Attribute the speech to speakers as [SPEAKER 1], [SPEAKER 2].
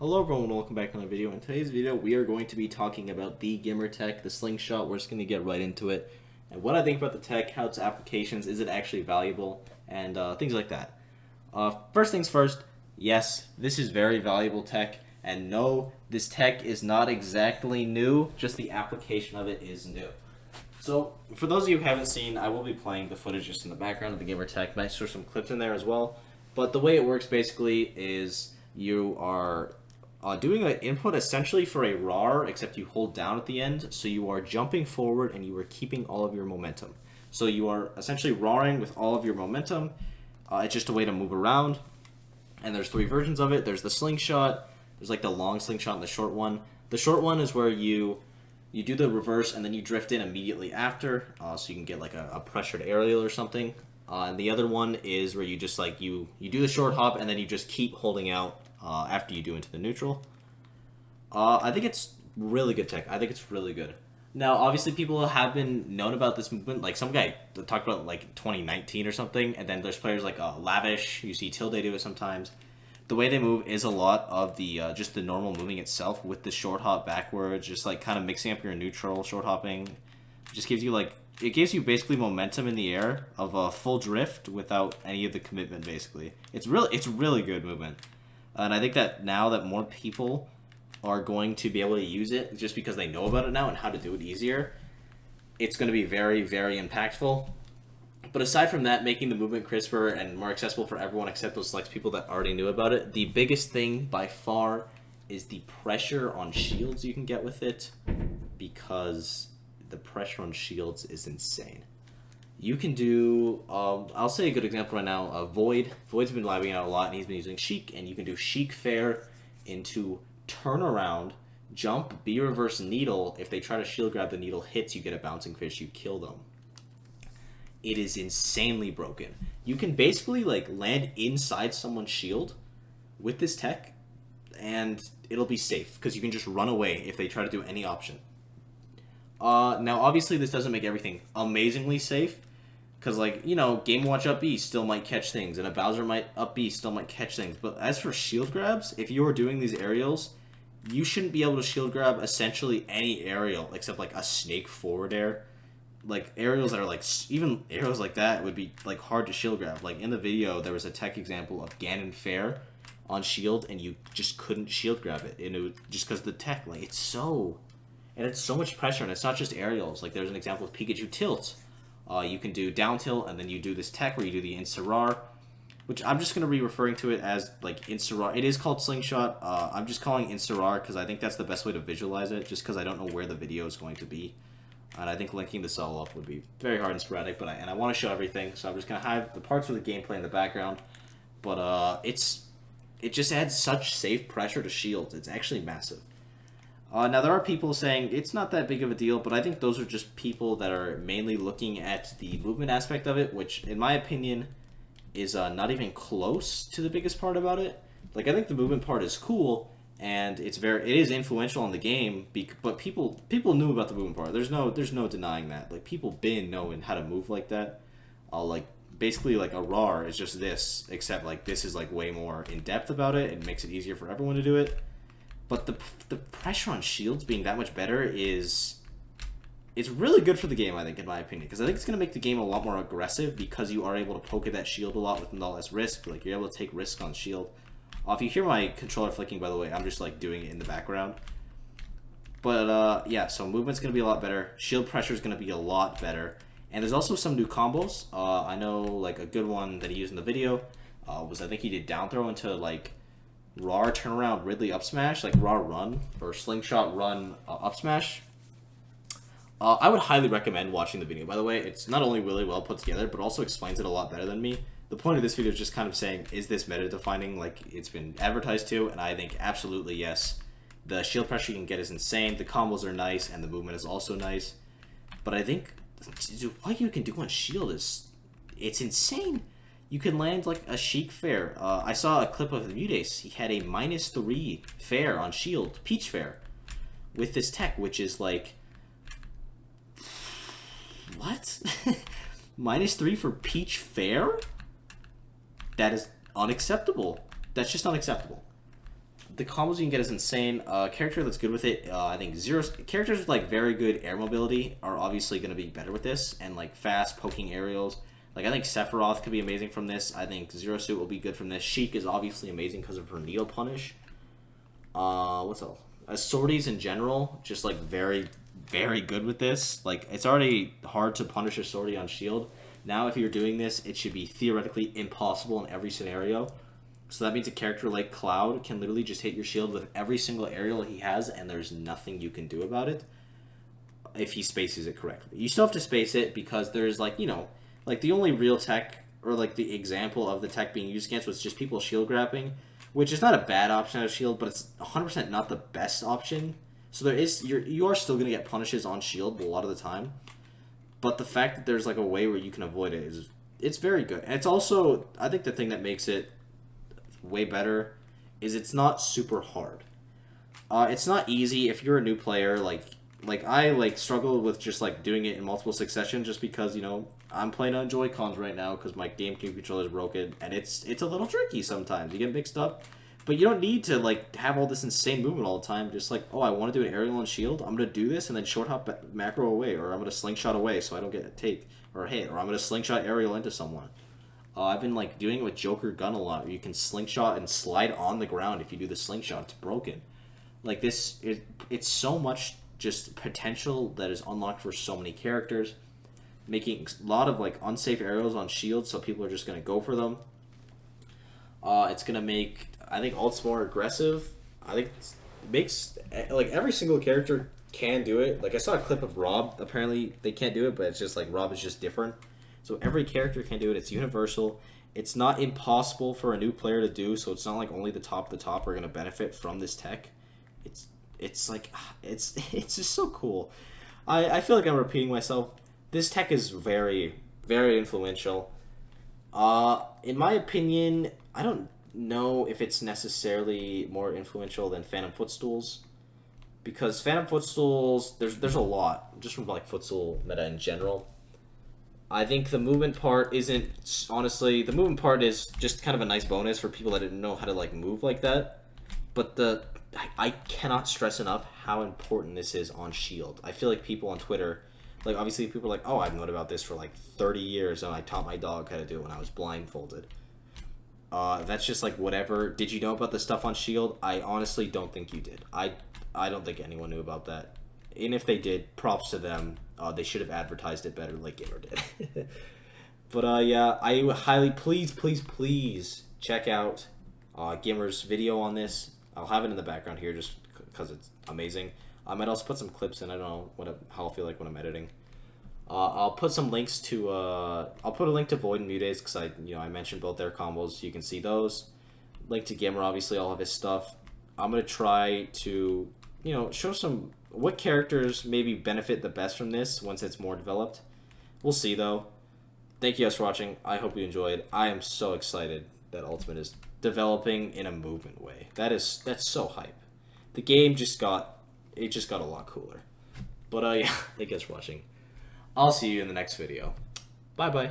[SPEAKER 1] Hello everyone, welcome back to another video. In today's video, we are going to be talking about the GIMRS tech, the Slingshot. We're just going to get right into it. And what I think about the tech, how its applications, is it actually valuable, and things like that. First things first, yes, this is very valuable tech. And no, this tech is not exactly new, just the application of it is new. So, for those of you who haven't seen, I will be playing the footage just in the background of the GIMRS tech. Might throw some clips in there as well. But the way it works basically is you are doing an input essentially for a RAR, except you hold down at the end, so you are jumping forward and you are keeping all of your momentum. So you are essentially RARing with all of your momentum. It's just a way to move around, and there's three versions of it. There's the slingshot, there's like the long slingshot and the short one. The short one is where you do the reverse and then you drift in immediately after, so you can get like a pressured aerial or something. And the other one is where you just like you do the short hop and then you just keep holding out after you do into the neutral. I think it's really good tech. I think it's really good. Now, obviously, people have been known about this movement. Like, some guy talked about, like, 2019 or something, and then there's players like Lavish. You see Tilde do it sometimes. The way they move is a lot of the just the normal moving itself with the short hop backwards, just, like, kind of mixing up your neutral short hopping. It just gives you, like, it gives you basically momentum in the air of a full drift without any of the commitment, basically. It's really good movement. And I think that now that more people are going to be able to use it just because they know about it now and how to do it easier, it's going to be very, very impactful. But aside from that, making the movement crisper and more accessible for everyone except those select people that already knew about it, the biggest thing by far is the pressure on shields you can get with it, because the pressure on shields is insane. You can do, I'll say a good example right now, Void. Void's been living out a lot, and he's been using Sheik, and you can do Sheik Fair into turn around, jump, B reverse needle. If they try to shield grab, the needle hits, you get a bouncing fish, you kill them. It is insanely broken. You can basically like land inside someone's shield with this tech, and it'll be safe, because you can just run away if they try to do any option. Now, obviously, this doesn't make everything amazingly safe, because, like, you know, Game Watch up B still might catch things, and a Bowser might up B still might catch things. But as for shield grabs, if you are doing these aerials, you shouldn't be able to shield grab essentially any aerial except, like, a snake forward air. Like, aerials that are, like, even aerials like that would be, like, hard to shield grab. Like, in the video, there was a tech example of Ganon Fair on shield, and you just couldn't shield grab it. And it was just because the tech, like, it's so much pressure, and it's not just aerials. Like, there's an example of Pikachu Tilt. You can do down tilt, and then you do this tech where you do the Insta-RAR, which I'm just going to be referring to it as, like, Insta-RAR. It is called Slingshot. I'm just calling Insta-RAR because I think that's the best way to visualize it, just because I don't know where the video is going to be. And I think linking this all up would be very hard and sporadic, but I want to show everything, so I'm just going to have the parts of the gameplay in the background. But it just adds such safe pressure to shields. It's actually massive. Now, there are people saying it's not that big of a deal, but I think those are just people that are mainly looking at the movement aspect of it, which, in my opinion, is not even close to the biggest part about it. Like, I think the movement part is cool, and it is influential in the game, but people knew about the movement part. There's no denying that. Like, people been knowing how to move like that. Like, basically, like, a RAR is just this, except, like, this is, like, way more in-depth about it. It makes it easier for everyone to do it. But the pressure on shields being that much better it's really good for the game, I think, in my opinion. Because I think it's going to make the game a lot more aggressive because you are able to poke at that shield a lot with no less risk. Like, you're able to take risk on shield. If you hear my controller flicking, by the way, I'm just, like, doing it in the background. But, yeah, so movement's going to be a lot better. Shield pressure is going to be a lot better. And there's also some new combos. I know, like, a good one that he used in the video was, I think he did down throw into, like, RAR turnaround Ridley up smash, like RAR run, or slingshot run up smash. I would highly recommend watching the video, by the way. It's not only really well put together, but also explains it a lot better than me. The point of this video is just kind of saying, is this meta defining like it's been advertised to? And I think absolutely yes. The shield pressure you can get is insane, the combos are nice, and the movement is also nice. But I think what you can do on shield it's insane. You can land like a Sheik Fair. I saw a clip of the Mudace. He had a -3 Fair on shield, Peach Fair, with this tech, which is like, what? -3 for Peach Fair? That is unacceptable. That's just unacceptable. the combos you can get is insane. Character that's good with it, I think characters with like very good air mobility are obviously going to be better with this, and like fast poking aerials. Like I think Sephiroth could be amazing from this. I think Zero Suit will be good from this. Sheik is obviously amazing because of her needle punish. What's else? Swordies in general, just like very, very good with this. Like it's already hard to punish a Swordie on shield. Now if you're doing this, it should be theoretically impossible in every scenario. So that means a character like Cloud can literally just hit your shield with every single aerial he has, and there's nothing you can do about it if he spaces it correctly. You still have to space it because there's like, you know, like the only real tech, or like the example of the tech being used against was just people shield grabbing, which is not a bad option out of shield, but it's 100% not the best option. So there is, you are still going to get punishes on shield a lot of the time, but the fact that there's like a way where you can avoid it is, it's very good. And it's also, I think the thing that makes it way better is it's not super hard. It's not easy if you're a new player. Like I like struggle with just like doing it in multiple succession, just because, you know, I'm playing on Joy-Cons right now because my GameCube controller is broken, and it's a little tricky sometimes. You get mixed up, but you don't need to like have all this insane movement all the time. Just like, oh, I want to do an aerial and shield, I'm gonna do this and then short hop macro away, or I'm gonna slingshot away so I don't get a take or a hit, or I'm gonna slingshot aerial into someone. I've been like doing it with Joker Gun a lot, where you can slingshot and slide on the ground. If you do the slingshot, it's broken. Like this, it's so much just potential that is unlocked for so many characters, making a lot of like unsafe aerials on shields, so people are just gonna go for them. It's gonna make, I think, ults more aggressive. I think it makes like every single character can do it. Like I saw a clip of Rob. Apparently they can't do it, but it's just like Rob is just different. So every character can do it. It's universal. It's not impossible for a new player to do, so it's not like only the top are going to benefit from this tech. It's like, it's just so cool. I feel like I'm repeating myself. This tech is very, very influential. In my opinion, I don't know if it's necessarily more influential than Phantom Footstools, because Phantom Footstools, there's a lot, just from like Footstool meta in general. I think the movement part isn't, honestly, the movement part is just kind of a nice bonus for people that didn't know how to like move like that. But I cannot stress enough how important this is on shield. I feel like people on Twitter, like obviously people are like, oh, I've known about this for like 30 years and I taught my dog how to do it when I was blindfolded. That's just like whatever. Did you know about the stuff on shield? I honestly don't think you did. I don't think anyone knew about that. And if they did, props to them. They should have advertised it better like Gamer did. But yeah, I highly, please check out GIMRS video on this. I'll have it in the background here just because it's amazing. I might also put some clips in. I don't know how I feel like when I'm editing. I'll put some links to I'll put a link to Void and Mutates because I mentioned both their combos. You can see those. Link to Gamer, obviously all of his stuff. I'm gonna try to show some what characters maybe benefit the best from this once it's more developed. We'll see though. Thank you guys for watching. I hope you enjoyed. I am so excited that Ultimate is developing in a movement way. That's so hype. The game just got a lot cooler. But yeah, thank you guys for watching. I'll see you in the next video. Bye bye.